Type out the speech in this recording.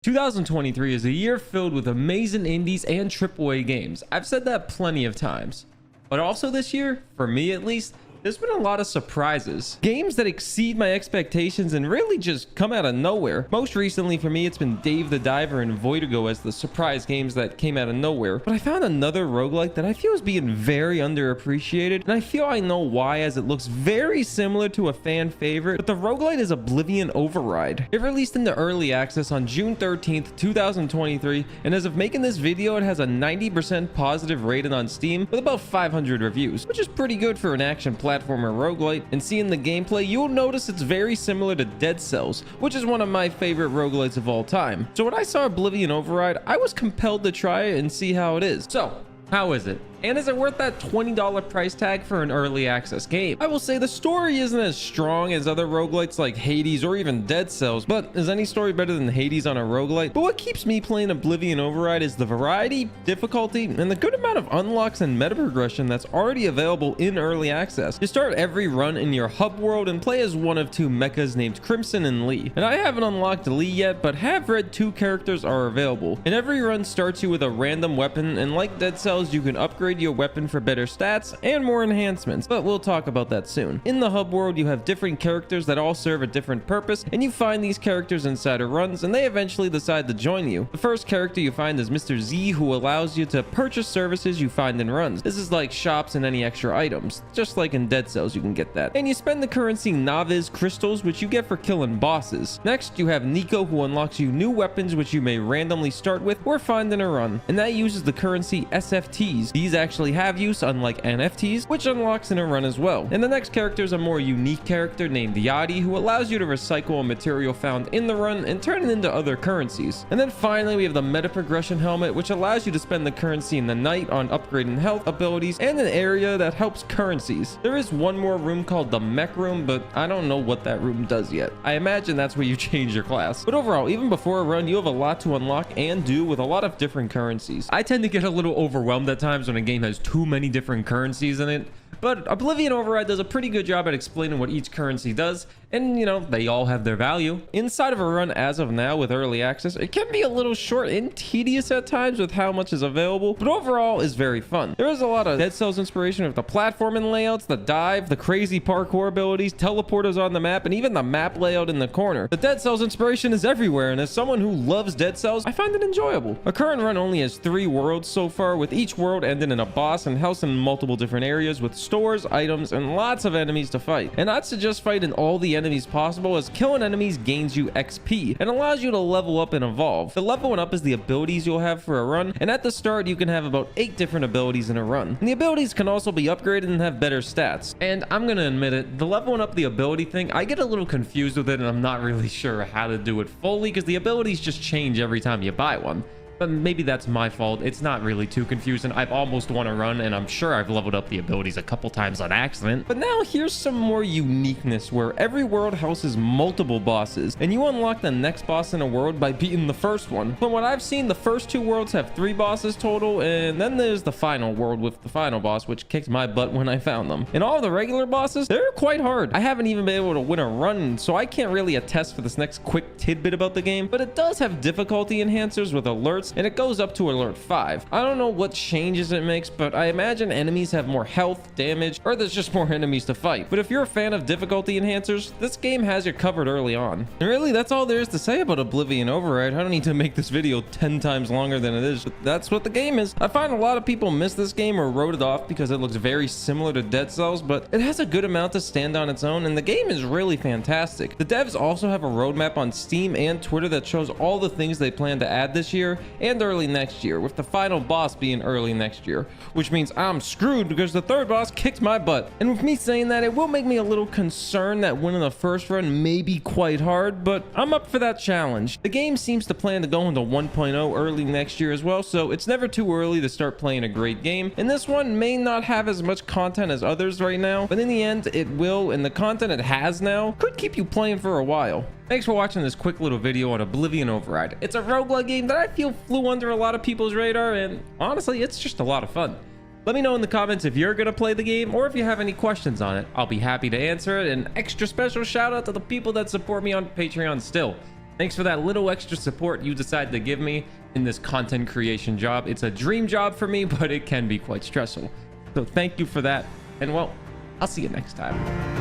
2023 is a year filled with amazing indies and AAA games. I've said that plenty of times. But also this year, for me at least, there's been a lot of surprises. Games that exceed my expectations and really just come out of nowhere. Most recently for me, it's been Dave the Diver and Voidigo as the surprise games that came out of nowhere. But I found another roguelike that I feel is being very underappreciated, and I feel I know why, as it looks very similar to a fan favorite. But the roguelite is Oblivion Override. It released into early access on June 13th, 2023, and as of making this video, it has a 90% positive rating on Steam with about 500 reviews, which is pretty good for an action platformer roguelite. And seeing the gameplay, you'll notice it's very similar to Dead Cells, which is one of my favorite roguelites of all time. So when I saw Oblivion Override, I was compelled to try it and see how it is. So how is it? And is it worth that $20 price tag for an early access game? I will say the story isn't as strong as other roguelites like Hades or even Dead Cells, but is any story better than Hades on a roguelite? But what keeps me playing Oblivion Override is the variety, difficulty, and the good amount of unlocks and meta progression that's already available in early access. You start every run in your hub world and play as one of two mechas named Crimson and Lee. And I haven't unlocked Lee yet, but have read two characters are available. And every run starts you with a random weapon, and like Dead Cells, you can upgrade your weapon for better stats and more enhancements, but we'll talk about that soon. In the hub world, you have different characters that all serve a different purpose, and you find these characters inside of runs, and they eventually decide to join you. The first character you find is Mr. Z, who allows you to purchase services you find in runs. This is like shops and any extra items, just like in Dead Cells you can get that. And you spend the currency Naviz crystals, which you get for killing bosses. Next, you have Nico, who unlocks you new weapons which you may randomly start with or find in a run, and that uses the currency SFTs. These actually have use, unlike NFTs, which unlocks in a run as well. And the next character is a more unique character named Yadi, who allows you to recycle a material found in the run and turn it into other currencies. And then finally, we have the meta progression helmet, which allows you to spend the currency in the night on upgrading health abilities and an area that helps currencies. There is one more room called the mech room, but I don't know what that room does yet. I imagine that's where you change your class. But overall, even before a run, you have a lot to unlock and do with a lot of different currencies. I tend to get a little overwhelmed at times when a game has too many different currencies in it, but Oblivion Override does a pretty good job at explaining what each currency does, and you know, they all have their value. Inside of a run as of now with early access, it can be a little short and tedious at times with how much is available, but overall is very fun. There is a lot of Dead Cells inspiration with the platforming layouts, the dive, the crazy parkour abilities, teleporters on the map, and even the map layout in the corner. The Dead Cells inspiration is everywhere, and as someone who loves Dead Cells, I find it enjoyable. A current run only has 3 worlds so far, with each world ending in a boss and housed in multiple different areas with stores, items, and lots of enemies to fight. And I'd suggest fighting all the enemies possible, as killing enemies gains you XP and allows you to level up and evolve. The leveling up is the abilities you'll have for a run, and at the start you can have about 8 different abilities in a run. And the abilities can also be upgraded and have better stats. And I'm gonna admit it, the leveling up the ability thing, I get a little confused with it, and I'm not really sure how to do it fully because the abilities just change every time you buy one. But maybe that's my fault. It's not really too confusing. I've almost won a run, and I'm sure I've leveled up the abilities a couple times on accident. But now here's some more uniqueness, where every world houses multiple bosses, and you unlock the next boss in a world by beating the first one. From what I've seen, the first 2 worlds have 3 bosses total, and then there's the final world with the final boss, which kicked my butt when I found them. And all the regular bosses, they're quite hard. I haven't even been able to win a run, so I can't really attest for this next quick tidbit about the game, but it does have difficulty enhancers with alerts, and it goes up to alert 5. I don't know what changes it makes, but I imagine enemies have more health, damage, or there's just more enemies to fight. But if you're a fan of difficulty enhancers, this game has you covered early on. And really, that's all there is to say about Oblivion Override. I don't need to make this video 10 times longer than it is, but that's what the game is. I find a lot of people miss this game or wrote it off because it looks very similar to Dead Cells, but it has a good amount to stand on its own, and the game is really fantastic. The devs also have a roadmap on Steam and Twitter that shows all the things they plan to add this year and early next year, with the final boss being early next year, which means I'm screwed because the third boss kicked my butt. And with me saying that, it will make me a little concerned that winning the first run may be quite hard, but I'm up for that challenge. The game seems to plan to go into 1.0 early next year as well, so it's never too early to start playing a great game, and this one may not have as much content as others right now, but in the end it will, and the content it has now could keep you playing for a while. Thanks for watching this quick little video on Oblivion Override. It's a roguelike game that I feel flew under a lot of people's radar, and honestly, it's just a lot of fun. Let me know in the comments if you're gonna play the game or if you have any questions on it. I'll be happy to answer it, and extra special shout out to the people that support me on Patreon still. Thanks for that little extra support you decided to give me in this content creation job. It's a dream job for me, but it can be quite stressful. So thank you for that. And well, I'll see you next time.